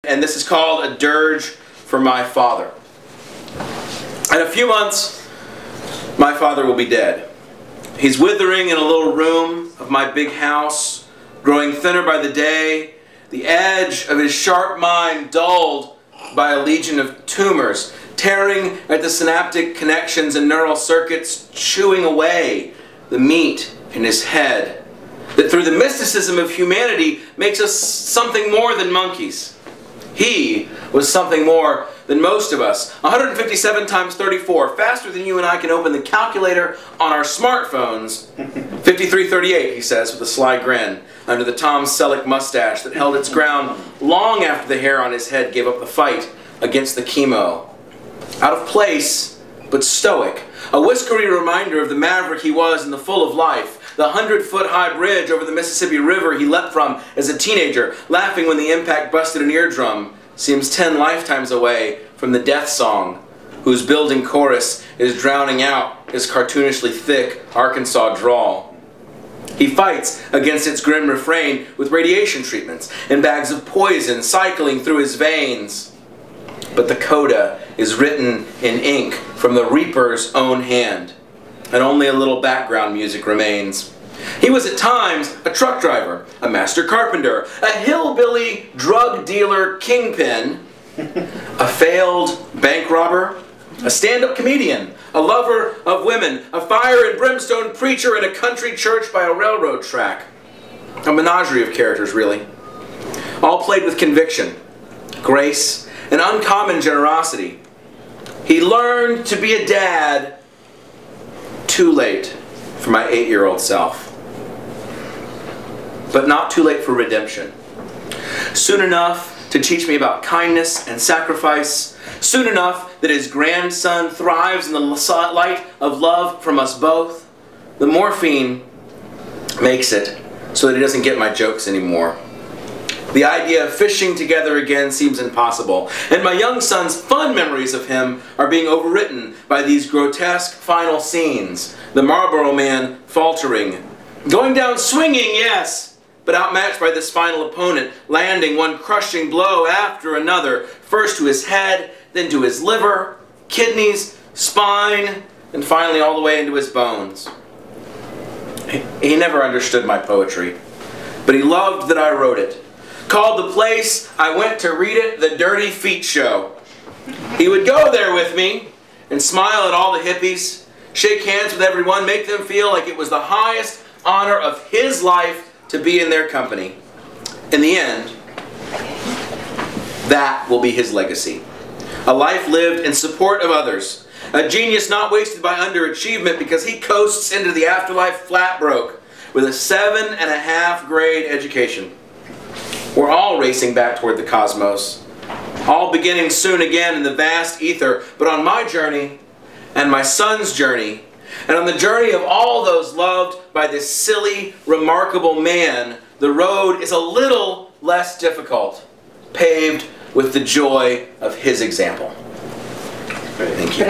And this is called a dirge for my father. In a few months, my father will be dead. He's withering in a little room of my big house, growing thinner by the day, the edge of his sharp mind dulled by a legion of tumors, tearing at the synaptic connections and neural circuits, chewing away the meat in his head, that through the mysticism of humanity makes us something more than monkeys. He was something more than most of us. 157 times 34, faster than you and I can open the calculator on our smartphones. 5338, he says with a sly grin, under the Tom Selleck mustache that held its ground long after the hair on his head gave up the fight against the chemo. Out of place, but stoic. A whiskery reminder of the maverick he was in the full of life. The 100-foot-high bridge over the Mississippi River he leapt from as a teenager, laughing when the impact busted an eardrum, seems 10 lifetimes away from the death song, whose building chorus is drowning out his cartoonishly thick Arkansas drawl. He fights against its grim refrain with radiation treatments and bags of poison cycling through his veins. But the coda is written in ink from the Reaper's own hand, and only a little background music remains. He was at times a truck driver, a master carpenter, a hillbilly drug dealer kingpin, a failed bank robber, a stand-up comedian, a lover of women, a fire and brimstone preacher in a country church by a railroad track. A menagerie of characters, really. All played with conviction, grace, and uncommon generosity. He learned to be a dad too late for my 8-year-old self. But not too late for redemption. Soon enough to teach me about kindness and sacrifice. Soon enough that his grandson thrives in the light of love from us both. The morphine makes it so that he doesn't get my jokes anymore. The idea of fishing together again seems impossible, and my young son's fun memories of him are being overwritten by these grotesque final scenes. The Marlboro Man faltering. Going down swinging, yes, but outmatched by this final opponent, landing one crushing blow after another, first to his head, then to his liver, kidneys, spine, and finally all the way into his bones. He never understood my poetry, but he loved that I wrote it. Called the place I went to read it the Dirty Feet Show. He would go there with me and smile at all the hippies, shake hands with everyone, make them feel like it was the highest honor of his life to be in their company. In the end, that will be his legacy. A life lived in support of others. A genius not wasted by underachievement because he coasts into the afterlife flat broke with a 7.5 grade education. We're all racing back toward the cosmos, all beginning soon again in the vast ether, but on my journey, and my son's journey, and on the journey of all those loved by this silly, remarkable man, the road is a little less difficult, paved with the joy of his example. Thank you.